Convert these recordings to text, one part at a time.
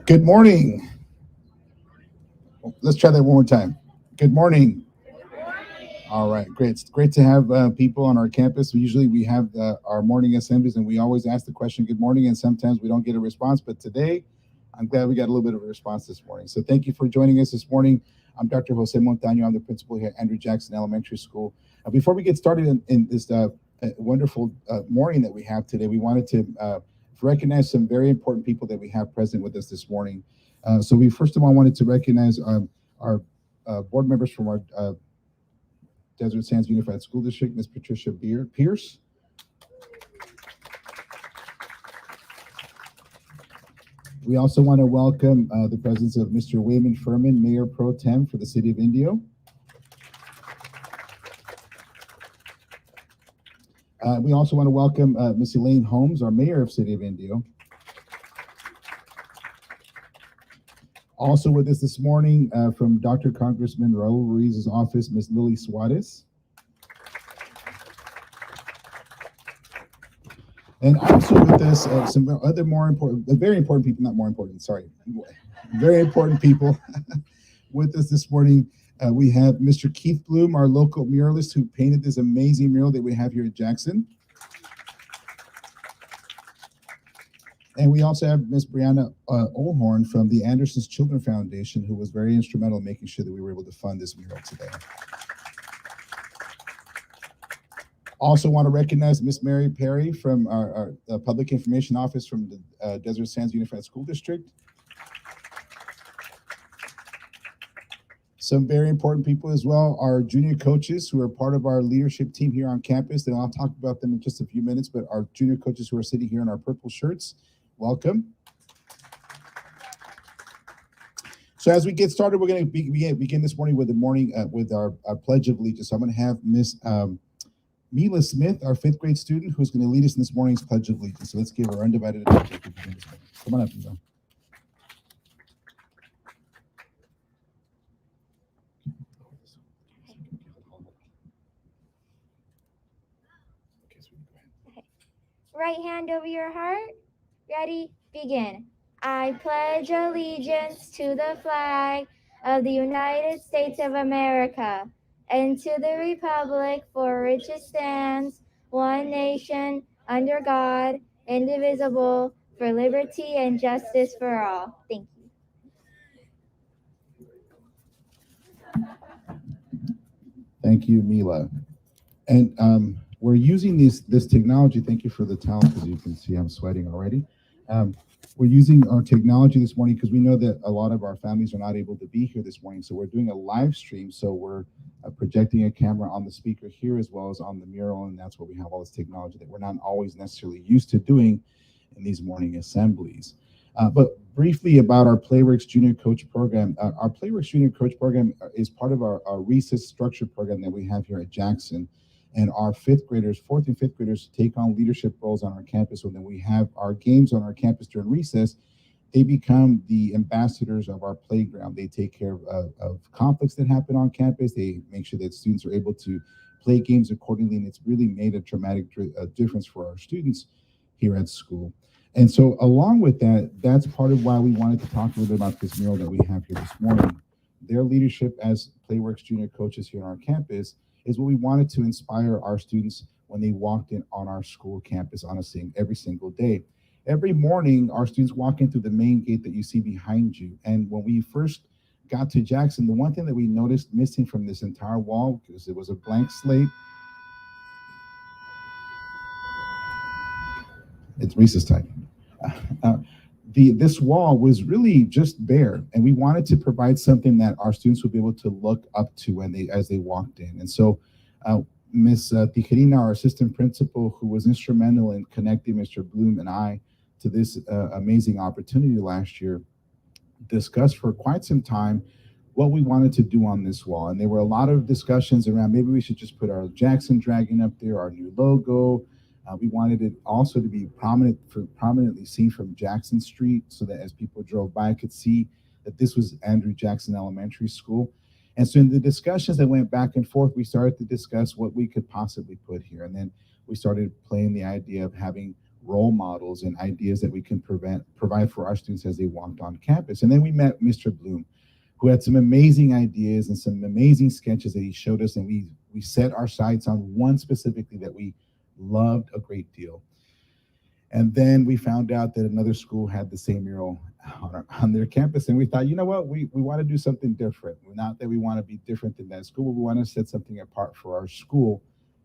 Good morning. Let's try that one more time. Good morning. All right, great. It's great to have people on our campus. Usually we have our morning assemblies and we always ask the question, good morning, and sometimes we don't get a response, but today I'm glad we got a little bit of a response this morning. So thank you for joining us this morning. I'm Dr. Jose Montaño. I'm the principal here at Andrew Jackson Elementary School. Before we get started in this wonderful morning that we have today, we wanted to recognize some very important people that we have present with us this morning. So we first of all wanted to recognize our board members from our Desert Sands Unified School District, Ms. Patricia Pierce. We also want to welcome the presence of Mr. Wayman Furman, Mayor Pro Tem for the City of Indio. We also want to welcome Ms. Elaine Holmes, our Mayor of City of Indio. Also with us this morning from Dr. Congressman Raul Ruiz's office, Ms. Lily Suarez. And also with us, some other very important people with us this morning. We have Mr. Keith Bloom, our local muralist who painted this amazing mural that we have here at Jackson. And we also have Ms. Brianna Olhorn from the Anderson's Children Foundation, who was very instrumental in making sure that we were able to fund this mural today. Also want to recognize Ms. Mary Perry from our Public Information Office from the Desert Sands Unified School District. Some very important people as well, our junior coaches who are part of our leadership team here on campus, and I'll talk about them in just a few minutes, but our junior coaches who are sitting here in our purple shirts, welcome. So as we get started, we're going to begin this morning with our Pledge of Allegiance. So I'm going to have Miss Mila Smith, our 5th grade student, who's going to lead us in this morning's Pledge of Allegiance. So let's give her undivided attention. Come on up, Mila. Right hand over your heart. Ready? Begin. I pledge allegiance to the flag of the United States of America and to the republic for which it stands, one nation, under God, indivisible, for liberty and justice for all. Thank you. Thank you, Mila. And we're using this technology. Thank you for the towel, because you can see I'm sweating already. We're using our technology this morning because we know that a lot of our families are not able to be here this morning. So we're doing a live stream. So we're projecting a camera on the speaker here as well as on the mural. And that's where we have all this technology that we're not always necessarily used to doing in these morning assemblies. But briefly about our Playworks Junior Coach Program. Our Playworks Junior Coach Program is part of our recess structure program that we have here at Jackson. And our fifth graders, fourth and fifth graders, take on leadership roles on our campus. When we have our games on our campus during recess, they become the ambassadors of our playground. They take care of conflicts that happen on campus. They make sure that students are able to play games accordingly. And it's really made a dramatic difference for our students here at school. And so along with that, that's part of why we wanted to talk a little bit about this mural that we have here this morning. Their leadership as Playworks Junior coaches here on our campus is what we wanted to inspire our students when they walked in on our school campus every single day. Every morning, our students walk in through the main gate that you see behind you. And when we first got to Jackson, the one thing that we noticed missing from this entire wall, because it was a blank slate, it's recess time. This wall was really just bare, and we wanted to provide something that our students would be able to look up to as they walked in. And so Miss Tijerina, our assistant principal, who was instrumental in connecting Mr. Bloom and I to this amazing opportunity last year, discussed for quite some time what we wanted to do on this wall. And there were a lot of discussions around maybe we should just put our Jackson dragon up there, our new logo. We wanted it also to be prominently seen from Jackson Street, so that as people drove by could see that this was Andrew Jackson Elementary School. And so in the discussions that went back and forth, we started to discuss what we could possibly put here. And then we started playing the idea of having role models and ideas that we can provide for our students as they walked on campus. And then we met Mr. Bloom, who had some amazing ideas and some amazing sketches that he showed us. And we set our sights on one specifically that we loved a great deal. And then we found out that another school had the same mural on their campus. And we thought, you know what, we want to do something different. Not that we want to be different than that school, but we want to set something apart for our school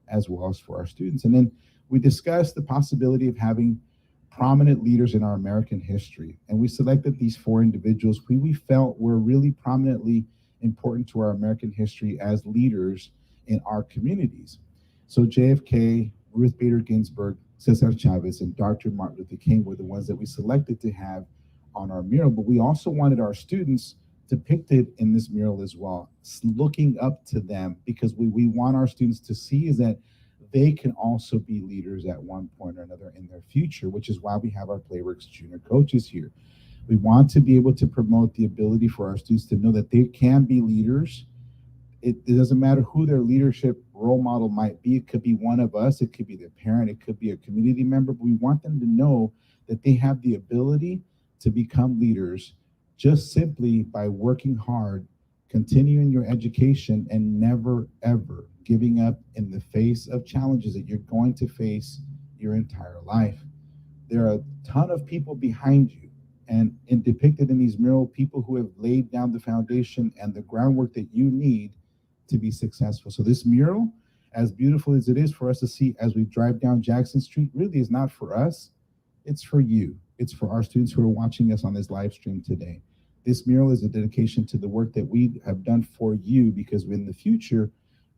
as well as for our students. And then we discussed the possibility of having prominent leaders in our American history. And we selected these four individuals who we felt were really prominently important to our American history as leaders in our communities. So JFK, Ruth Bader Ginsburg, Cesar Chavez, and Dr. Martin Luther King were the ones that we selected to have on our mural. But we also wanted our students depicted in this mural as well, looking up to them, because we want our students to see is that they can also be leaders at one point or another in their future, which is why we have our Playworks Junior coaches here. We want to be able to promote the ability for our students to know that they can be leaders. It doesn't matter who their leadership role model might be. It could be one of us, it could be their parent, it could be a community member, but we want them to know that they have the ability to become leaders just simply by working hard, continuing your education, and never, ever giving up in the face of challenges that you're going to face your entire life. There are a ton of people behind you, and depicted in these murals, people who have laid down the foundation and the groundwork that you need to be successful. So this mural, as beautiful as it is for us to see as we drive down Jackson Street, really is not for us, it's for you. It's for our students who are watching us on this live stream today. This mural is a dedication to the work that we have done for you, because in the future,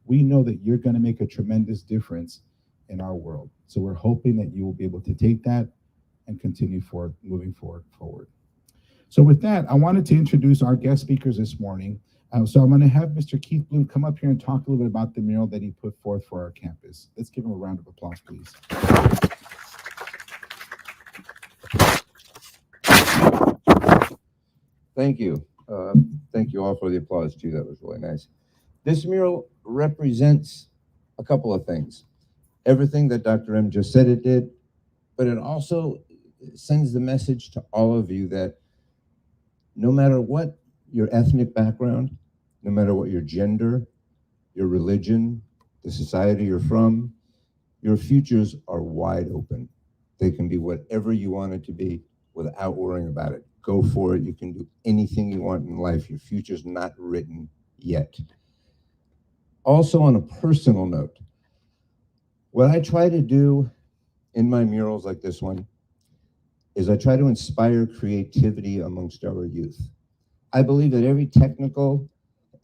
we know that you're going to make a tremendous difference in our world. So we're hoping that you will be able to take that and continue moving forward. So with that, I wanted to introduce our guest speakers this morning. So I'm going to have Mr. Keith Bloom come up here and talk a little bit about the mural that he put forth for our campus. Let's give him a round of applause, please. Thank you. Thank you all for the applause, too. That was really nice. This mural represents a couple of things. Everything that Dr. M just said it did, but it also sends the message to all of you that no matter what your ethnic background, no matter what your gender, your religion, the society you're from, your futures are wide open. They can be whatever you want it to be without worrying about it. Go for it. You can do anything you want in life. Your future's not written yet. Also, on a personal note, what I try to do in my murals like this one is I try to inspire creativity amongst our youth. I believe that every technical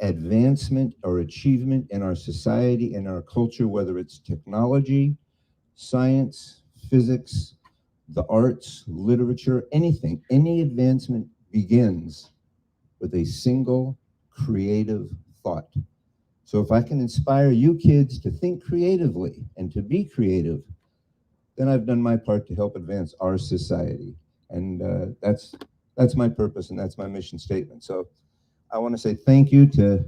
advancement or achievement in our society and our culture, whether it's technology, science, physics, the arts, literature, anything, any advancement begins with a single creative thought. So if I can inspire you kids to think creatively and to be creative, then I've done my part to help advance our society. And that's my purpose and that's my mission statement. So I want to say thank you to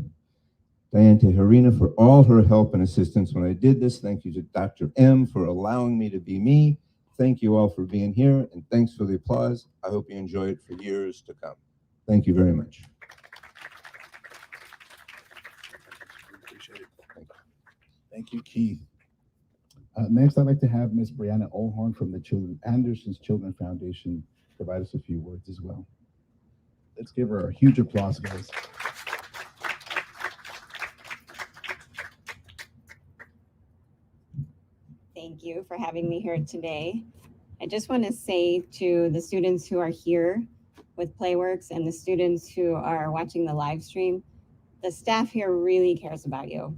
Diane Tejerina for all her help and assistance when I did this. Thank you to Dr. M for allowing me to be me. Thank you all for being here, and thanks for the applause. I hope you enjoy it for years to come. Thank you very much. Appreciate it. Thank you, Keith. Next, I'd like to have Ms. Brianna Olhorn from the Anderson's Children Foundation provide us a few words as well. Let's give her a huge applause, guys. Thank you for having me here today. I just want to say to the students who are here with Playworks and the students who are watching the live stream, the staff here really cares about you.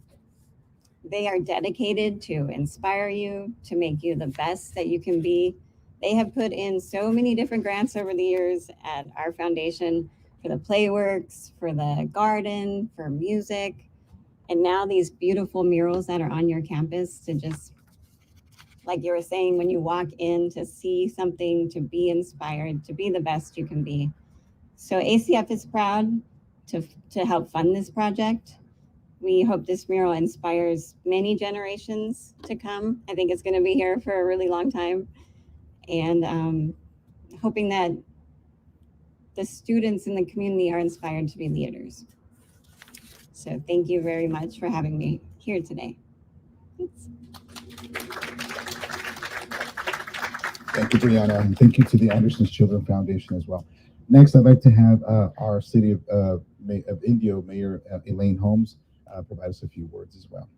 They are dedicated to inspire you, to make you the best that you can be. They have put in so many different grants over the years at our foundation for the Playworks, for the garden, for music, and now these beautiful murals that are on your campus to just, like you were saying, when you walk in, to see something, to be inspired, to be the best you can be. So ACF is proud to help fund this project. We hope this mural inspires many generations to come. I think it's going to be here for a really long time. And hoping that the students in the community are inspired to be leaders. So thank you very much for having me here today. Thanks. Thank you, Brianna, and thank you to the Anderson's Children Foundation as well. Next, I'd like to have our City of Indio Mayor Elaine Holmes provide us a few words as well.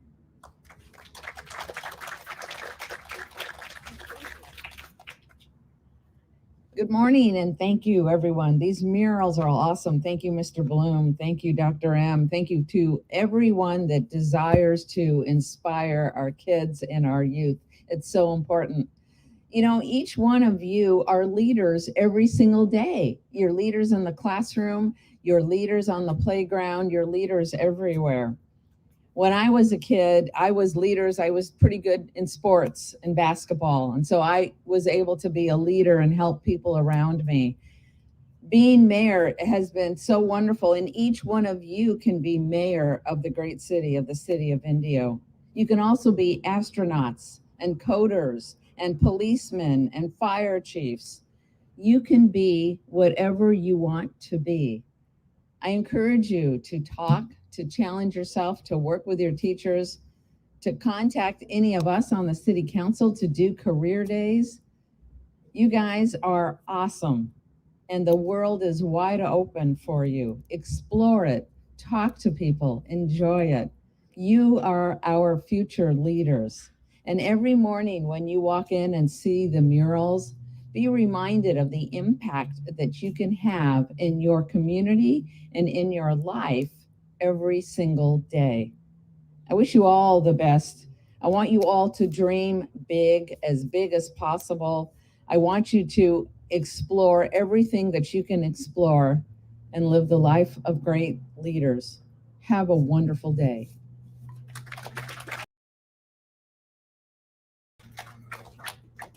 Good morning, and thank you, everyone. These murals are all awesome. Thank you, Mr. Bloom. Thank you, Dr. M. Thank you to everyone that desires to inspire our kids and our youth. It's so important. You know, each one of you are leaders every single day. You're leaders in the classroom, you're leaders on the playground, you're leaders everywhere. When I was a kid, I was pretty good in sports and basketball. And so I was able to be a leader and help people around me. Being mayor has been so wonderful, and each one of you can be mayor of the great city, of the city of Indio. You can also be astronauts and coders and policemen and fire chiefs. You can be whatever you want to be. I encourage you to talk, to challenge yourself, to work with your teachers, to contact any of us on the city council to do career days. You guys are awesome, and the world is wide open for you. Explore it, talk to people, enjoy it. You are our future leaders. And every morning when you walk in and see the murals, be reminded of the impact that you can have in your community and in your life every single day. I wish you all the best. I want you all to dream big as possible. I want you to explore everything that you can explore and live the life of great leaders. Have a wonderful day.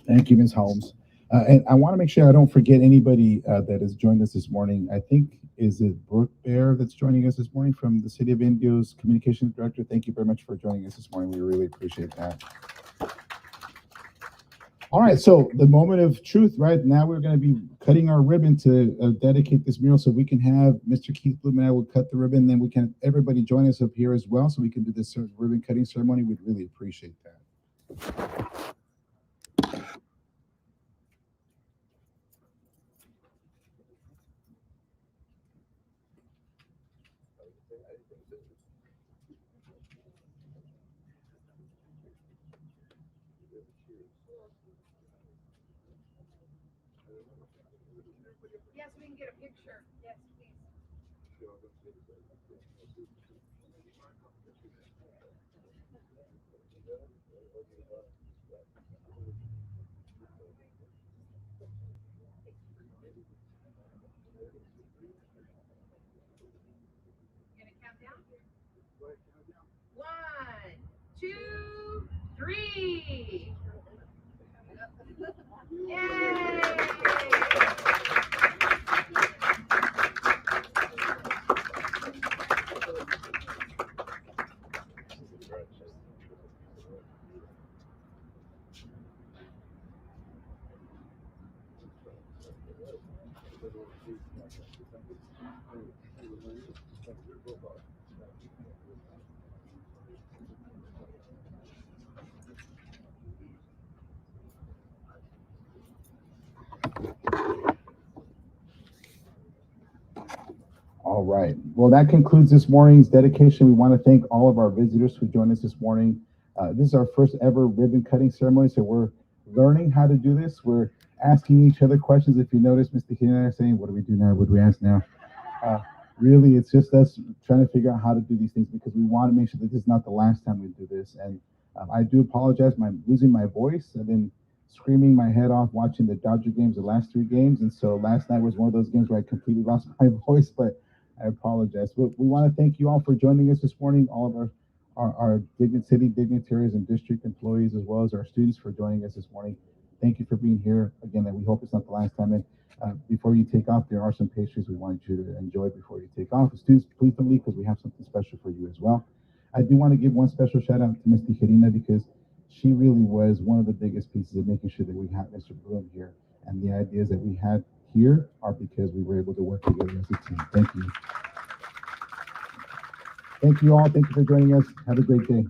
Thank you, Ms. Holmes. And I want to make sure I don't forget anybody that has joined us this morning. I think, is it Brooke Bear that's joining us this morning from the City of Indio's Communications Director? Thank you very much for joining us this morning. We really appreciate that. All right, so the moment of truth, right? Now we're going to be cutting our ribbon to dedicate this mural so we can have Mr. Keith Bloom and I will cut the ribbon. Then we can everybody join us up here as well so we can do this ribbon cutting ceremony. We'd really appreciate that. Yes, we can get a picture. Yes, please. You gonna count down? 1, 2, 3. Yay! All right. Well, that concludes this morning's dedication. We want to thank all of our visitors who joined us this morning. This is our first ever ribbon cutting ceremony, so we're learning how to do this. We're asking each other questions. If you notice, Mr. Keenan and I are saying, what do we do now? What do we ask now? Really, it's just us trying to figure out how to do these things because we want to make sure that this is not the last time we do this. And I do apologize. I'm losing my voice. I've been screaming my head off watching the Dodger games, the last 3 games. And so last night was one of those games where I completely lost my voice, but I apologize. But we want to thank you all for joining us this morning, all of our city dignitaries and district employees, as well as our students for joining us this morning. Thank you for being here. Again, and we hope it's not the last time. And before you take off, there are some pastries we want you to enjoy before you take off. Students, please don't leave because we have something special for you as well. I do want to give one special shout out to Ms. Tijerina because she really was one of the biggest pieces of making sure that we have Mr. Bloom here. And the ideas that we had here are because we were able to work together as a team. Thank you. Thank you all. Thank you for joining us. Have a great day.